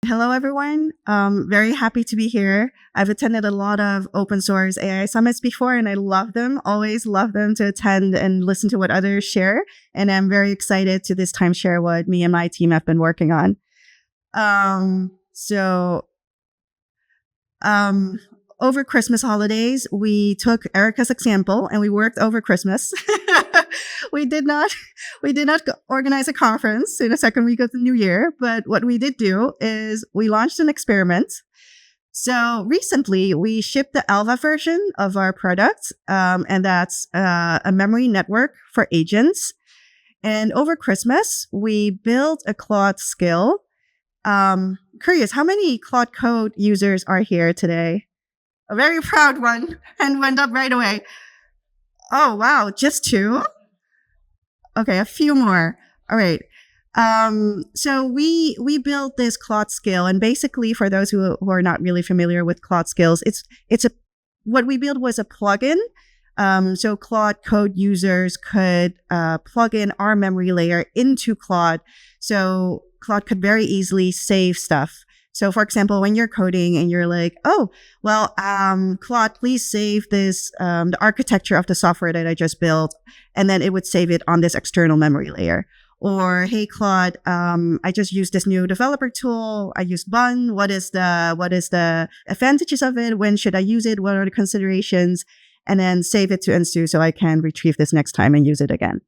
Hello, everyone. Very happy to be here. I've attended a lot of open source AI summits before, and I love them. Always love them to attend and listen to what others share. And I'm very excited to this time share what me and my team have been working on. Over Christmas holidays, we took Erica's example and we worked over Christmas. we did not organize a conference in the second week of the new year, but what we did do is we launched an experiment. So recently we shipped the alpha version of our product, and that's a memory network for agents. And over Christmas, we built a Claude skill. Curious, how many Claude Code users are here today? A very proud one, and went up right away. Oh, wow, just 2? Okay, a few more. All right. So we built this Claude skill, and basically for those who are not really familiar with Claude skills, what we built was a plugin. So Claude Code users could plug in our memory layer into Claude. So Claude could very easily save stuff. So for example, when you're coding and you're like, oh, well, Claude, please save this, the architecture of the software that I just built. And then it would save it on this external memory layer. Or, hey, Claude, I just used this new developer tool. I used Bun. What is the advantages of it? When should I use it? What are the considerations? And then save it to Ensue so I can retrieve this next time and use it again.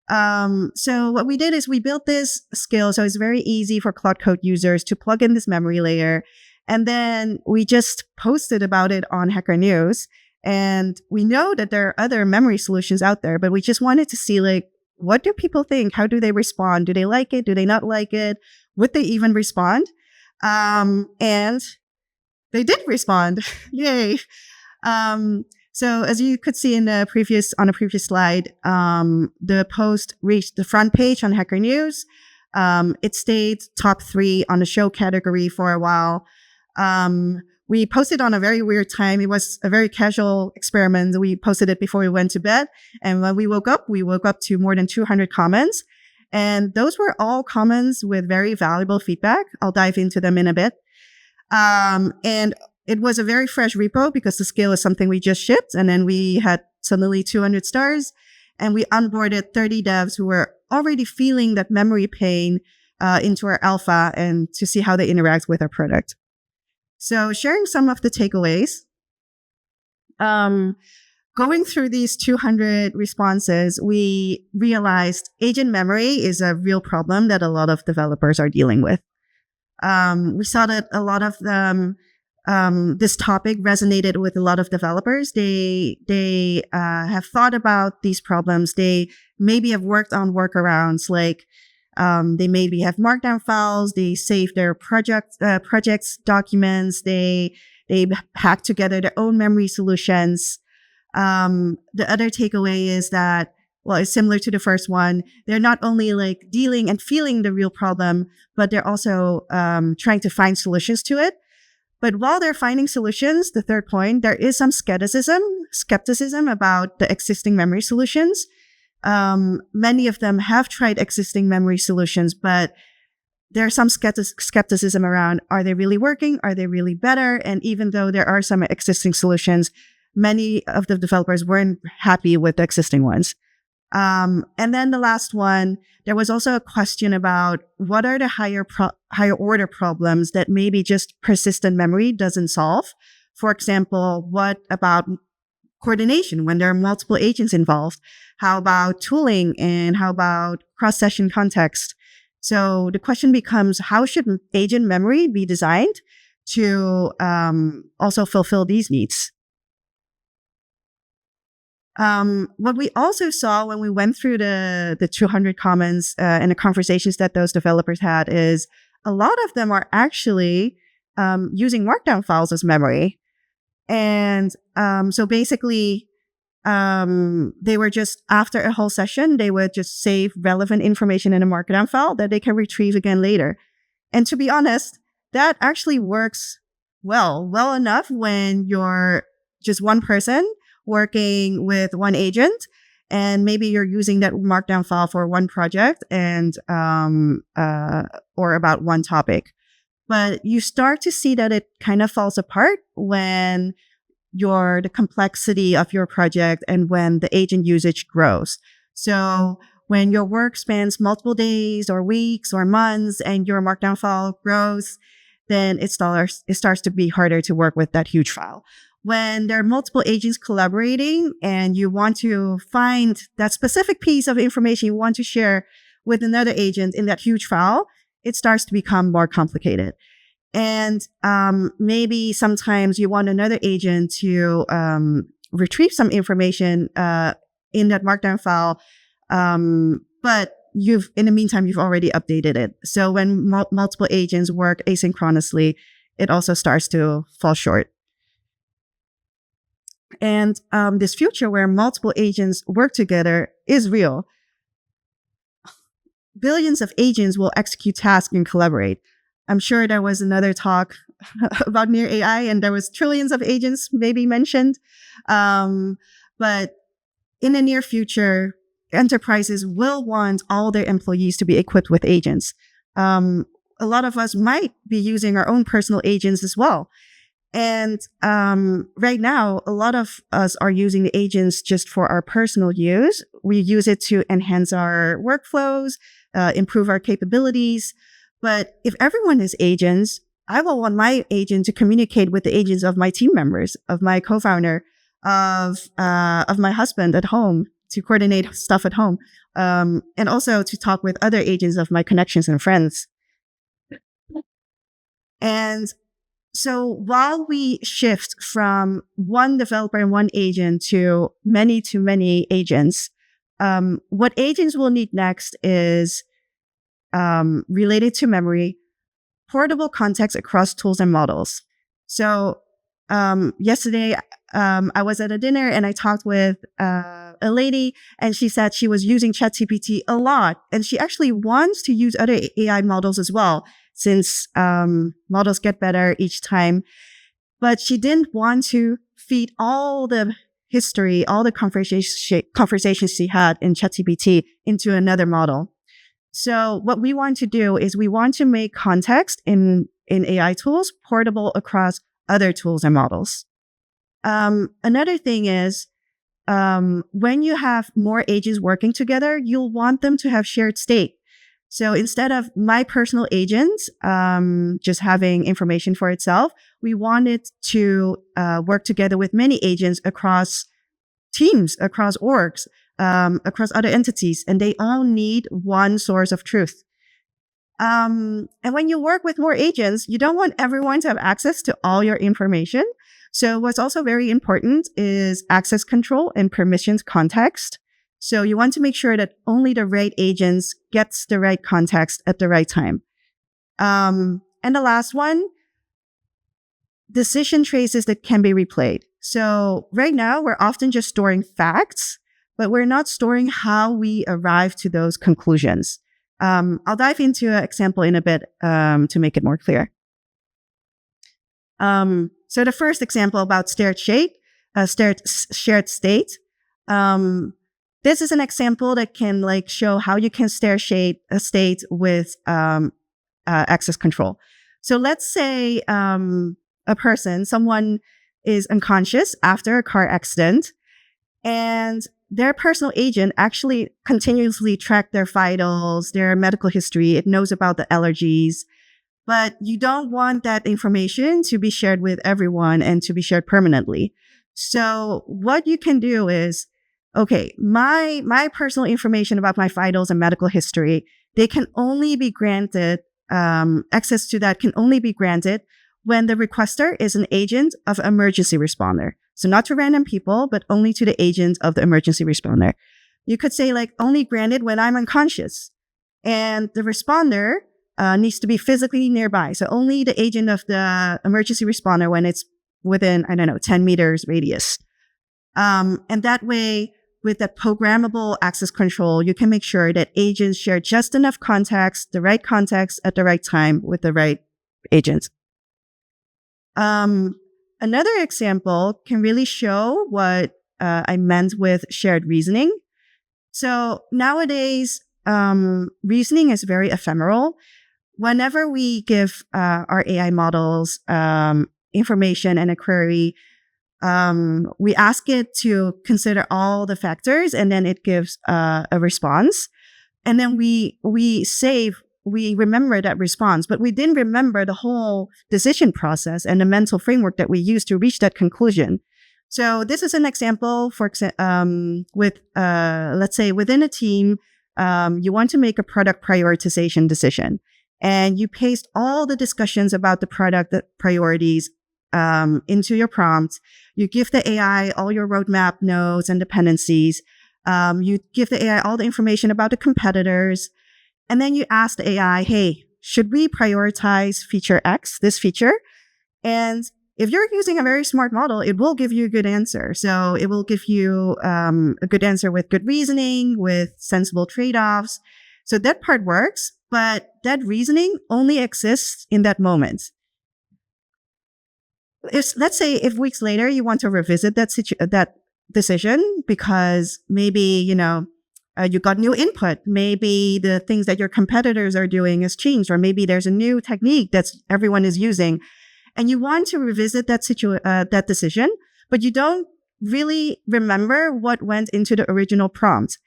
So what we did is we built this skill. So it's very easy for Claude Code users to plug in this memory layer. And then we just posted about it on Hacker News. And we know that there are other memory solutions out there, but we just wanted to see, like, what do people think? How do they respond? Do they like it? Do they not like it? Would they even respond? And they did respond. Yay. So as you could see on a previous slide, the post reached the front page on Hacker News. It stayed top 3 on the show category for a while. We posted on a very weird time. It was a very casual experiment. We posted it before we went to bed. And when we woke up to more than 200 comments. And those were all comments with very valuable feedback. I'll dive into them in a bit. And it was a very fresh repo because the skill is something we just shipped. And then we had suddenly 200 stars, and we onboarded 30 devs who were already feeling that memory pain into our alpha and to see how they interact with our product. So sharing some of the takeaways, going through these 200 responses, we realized agent memory is a real problem that a lot of developers are dealing with. We saw that a lot of them, this topic resonated with a lot of developers. They have thought about these problems. They maybe have worked on workarounds, like they maybe have markdown files. They save their projects documents. They hack together their own memory solutions. The other takeaway is that, well, it's similar to the first one. They're not only like dealing and feeling the real problem, but they're also trying to find solutions to it. But while they're finding solutions, the third point, there is some skepticism about the existing memory solutions. Many of them have tried existing memory solutions, but there's some skepticism around, are they really working? Are they really better? And even though there are some existing solutions, many of the developers weren't happy with the existing ones. And then the last one, there was also a question about what are the higher order problems that maybe just persistent memory doesn't solve. For example, what about coordination when there are multiple agents involved? How about tooling, and how about cross-session context? So the question becomes, how should agent memory be designed to also fulfill these needs? What we also saw when we went through the 200 comments and the conversations that those developers had is a lot of them are actually using markdown files as memory. And so basically, they were just, after a whole session, they would just save relevant information in a markdown file that they can retrieve again later. And to be honest, that actually works well enough when you're just one person working with one agent, and maybe you're using that markdown file for one project and or about one topic. But you start to see that it kind of falls apart when the complexity of your project and when the agent usage grows. So when your work spans multiple days or weeks or months and your markdown file grows, then it starts to be harder to work with that huge file. When there are multiple agents collaborating and you want to find that specific piece of information you want to share with another agent in that huge file, it starts to become more complicated. And maybe sometimes you want another agent to retrieve some information in that markdown file, but in the meantime, you've already updated it. So when multiple agents work asynchronously, it also starts to fall short. And this future where multiple agents work together is real. Billions of agents will execute tasks and collaborate. I'm sure there was another talk about NEAR AI and there was trillions of agents maybe mentioned. But in the near future, enterprises will want all their employees to be equipped with agents. A lot of us might be using our own personal agents as well. And right now, a lot of us are using the agents just for our personal use. We use it to enhance our workflows, improve our capabilities. But if everyone is agents, I will want my agent to communicate with the agents of my team members, of my co-founder, of my husband at home, to coordinate stuff at home, and also to talk with other agents of my connections and friends. And so while we shift from one developer and one agent to many agents, what agents will need next is related to memory, portable context across tools and models. So yesterday, I was at a dinner and I talked with a lady, and she said she was using ChatGPT a lot, and she actually wants to use other AI models as well, since models get better each time. But she didn't want to feed all the history, all the conversations she had in ChatGPT into another model. So what we want to do is we want to make context in AI tools portable across other tools and models. Another thing is, when you have more agents working together, you'll want them to have shared state. So instead of my personal agent just having information for itself, we want it to work together with many agents across teams, across orgs, across other entities, and they all need one source of truth. And when you work with more agents, you don't want everyone to have access to all your information. So what's also very important is access control and permissions context. So you want to make sure that only the right agents gets the right context at the right time. And the last one, decision traces that can be replayed. So right now, we're often just storing facts, but we're not storing how we arrive to those conclusions. I'll dive into an example in a bit to make it more clear. So the first example about shared state. This is an example that can show how you can share a state with access control. So let's say someone is unconscious after a car accident, and their personal agent actually continuously tracked their vitals, their medical history. It knows about the allergies, but you don't want that information to be shared with everyone and to be shared permanently. So what you can do is, okay, my personal information about my vitals and medical history, they can only be granted, access to that can only be granted when the requester is an agent of emergency responder. So not to random people, but only to the agent of the emergency responder. You could say only granted when I'm unconscious. And the responder needs to be physically nearby. So only the agent of the emergency responder when it's within, 10 meters radius. And that way, with that programmable access control, you can make sure that agents share just enough context, the right context at the right time with the right agent. Another example can really show what I meant with shared reasoning. So nowadays, reasoning is very ephemeral. whenever we give our AI models information and a query, we ask it to consider all the factors, and then it gives a response. And then we remember that response, but we didn't remember the whole decision process and the mental framework that we used to reach that conclusion. So this is an example with let's say within a team, you want to make a product prioritization decision, and you paste all the discussions about the product priorities into your prompt. You give the AI all your roadmap nodes and dependencies. You give the AI all the information about the competitors. And then you ask the AI, hey, should we prioritize feature X, this feature? And if you're using a very smart model, it will give you a good answer. So it will give you a good answer with good reasoning, with sensible trade-offs. So that part works, but that reasoning only exists in that moment. Let's say if weeks later you want to revisit that decision because maybe, you got new input. Maybe the things that your competitors are doing has changed, or maybe there's a new technique that everyone is using, and you want to revisit that decision, but you don't really remember what went into the original prompt,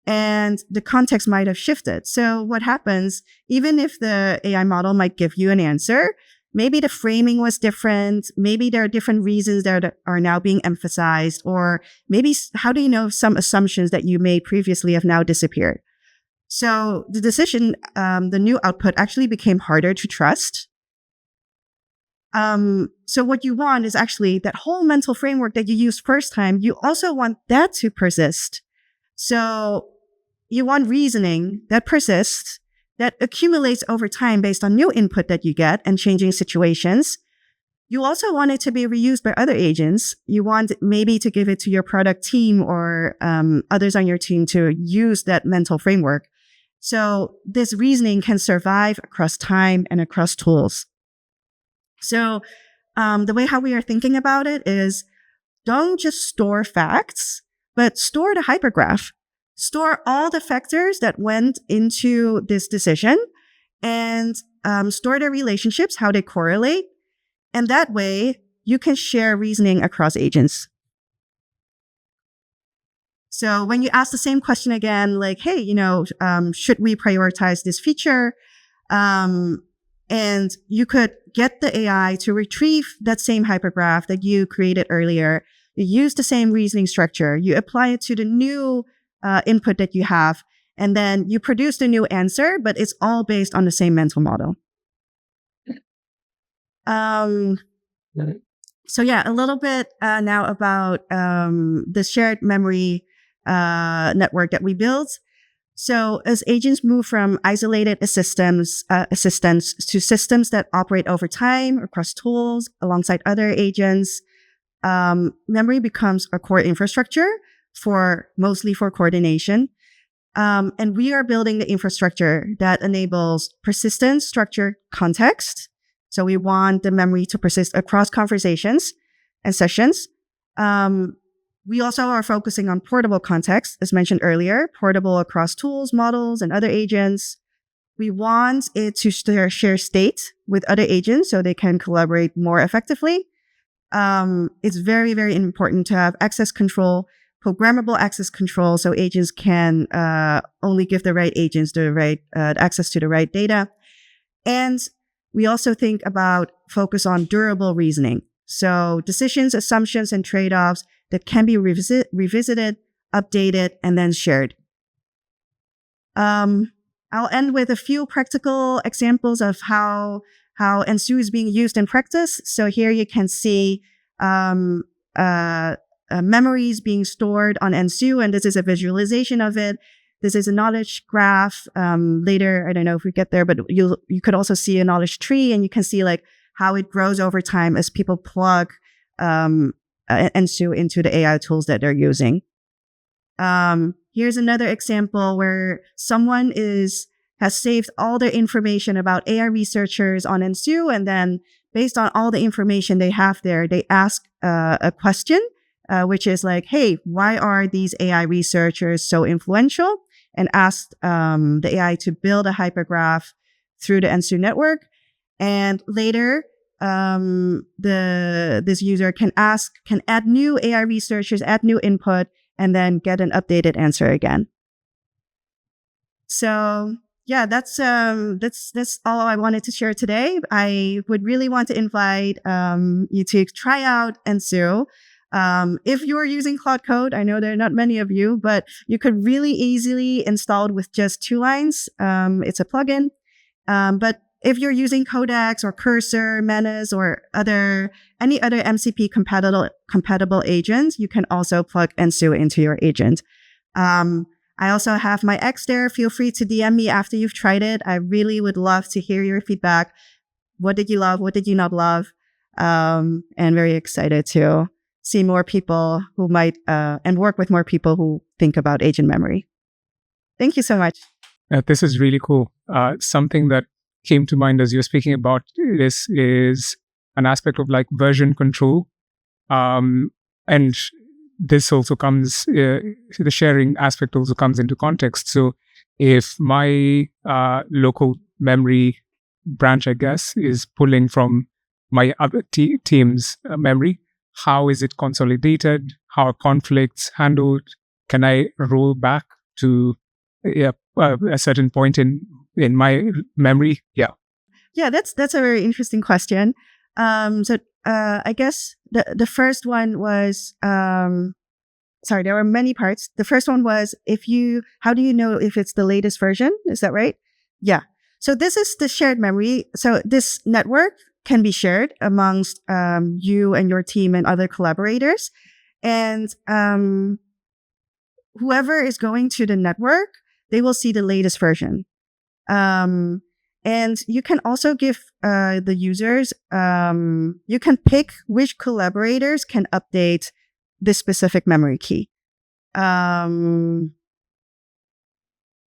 and the context might have shifted. So what happens, even if the AI model might give you an answer, maybe the framing was different. Maybe there are different reasons that are now being emphasized, or maybe how do you know some assumptions that you made previously have now disappeared? So the decision, the new output actually became harder to trust. So what you want is actually that whole mental framework that you used first time, you also want that to persist. So you want reasoning that persists, that accumulates over time based on new input that you get and changing situations. You also want it to be reused by other agents. You want maybe to give it to your product team or others on your team to use that mental framework. So this reasoning can survive across time and across tools. So the way how we are thinking about it is don't just store facts, but store the hypergraph. Store all the factors that went into this decision and store the relationships, how they correlate. And that way, you can share reasoning across agents. So when you ask the same question again, like, hey, should we prioritize this feature? And you could get the AI to retrieve that same hypergraph that you created earlier. You use the same reasoning structure. You apply it to the new input that you have, and then you produce the new answer, but it's all based on the same mental model. So yeah, a little bit now about the shared memory network that we built. So as agents move from isolated assistants to systems that operate over time across tools alongside other agents, memory becomes a core infrastructure mostly for coordination. And we are building the infrastructure that enables persistent structured context. So we want the memory to persist across conversations and sessions. We also are focusing on portable context, as mentioned earlier, portable across tools, models, and other agents. We want it to share state with other agents so they can collaborate more effectively. It's very, very important to have access control, programmable access control, so agents can only give the right agents the right access to the right data. And we also think about focus on durable reasoning. So decisions, assumptions, and trade-offs that can be revisited, updated, and then shared. I'll end with a few practical examples of how Ensue is being used in practice. So here you can see memories being stored on Ensue, and this is a visualization of it. This is a knowledge graph. Later, I don't know if we get there, but you could also see a knowledge tree, and you can see like how it grows over time as people plug Ensue into the AI tools that they're using. Here's another example where someone has saved all their information about AI researchers on Ensue, and then based on all the information they have there, they ask a question, which is like, hey, why are these AI researchers so influential? And asked the AI to build a hypergraph through the Ensue network. And later, this user can add new AI researchers, add new input, and then get an updated answer again. So yeah, that's all I wanted to share today. I would really want to invite you to try out Ensue. If you're using Cloud Code, I know there are not many of you, but you could really easily install it with just 2 lines. It's a plugin. But if you're using Codex or Cursor, Menace, or any other MCP compatible agent, you can also plug Ensue into your agent. I also have my X there. Feel free to DM me after you've tried it. I really would love to hear your feedback. What did you love? What did you not love? And very excited to see more people who might, and work with more people who think about agent memory. Thank you so much. This is really cool. Something that came to mind as you're speaking about this is an aspect of like version control. And this also comes, the sharing aspect also comes into context. So if my local memory branch, I guess, is pulling from my other team's memory, how is it consolidated? How are conflicts handled? Can I roll back to a certain point in my memory? Yeah, that's a very interesting question. So I guess the first one was, sorry, there were many parts. The first one was how do you know if it's the latest version? Is that right? Yeah. So this is the shared memory. So this network can be shared amongst you and your team and other collaborators. And whoever is going to the network, they will see the latest version. And you can also give the users, you can pick which collaborators can update this specific memory key. I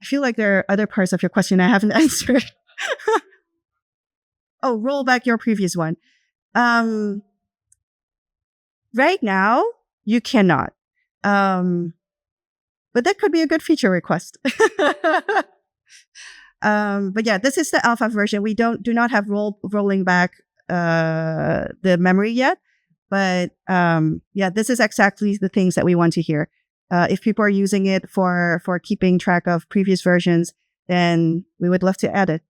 feel like there are other parts of your question I haven't answered. Oh, roll back your previous one. Right now, you cannot. But that could be a good feature request. But yeah, this is the alpha version. We do not have rolling back the memory yet. But yeah, this is exactly the things that we want to hear. If people are using it for keeping track of previous versions, then we would love to add it.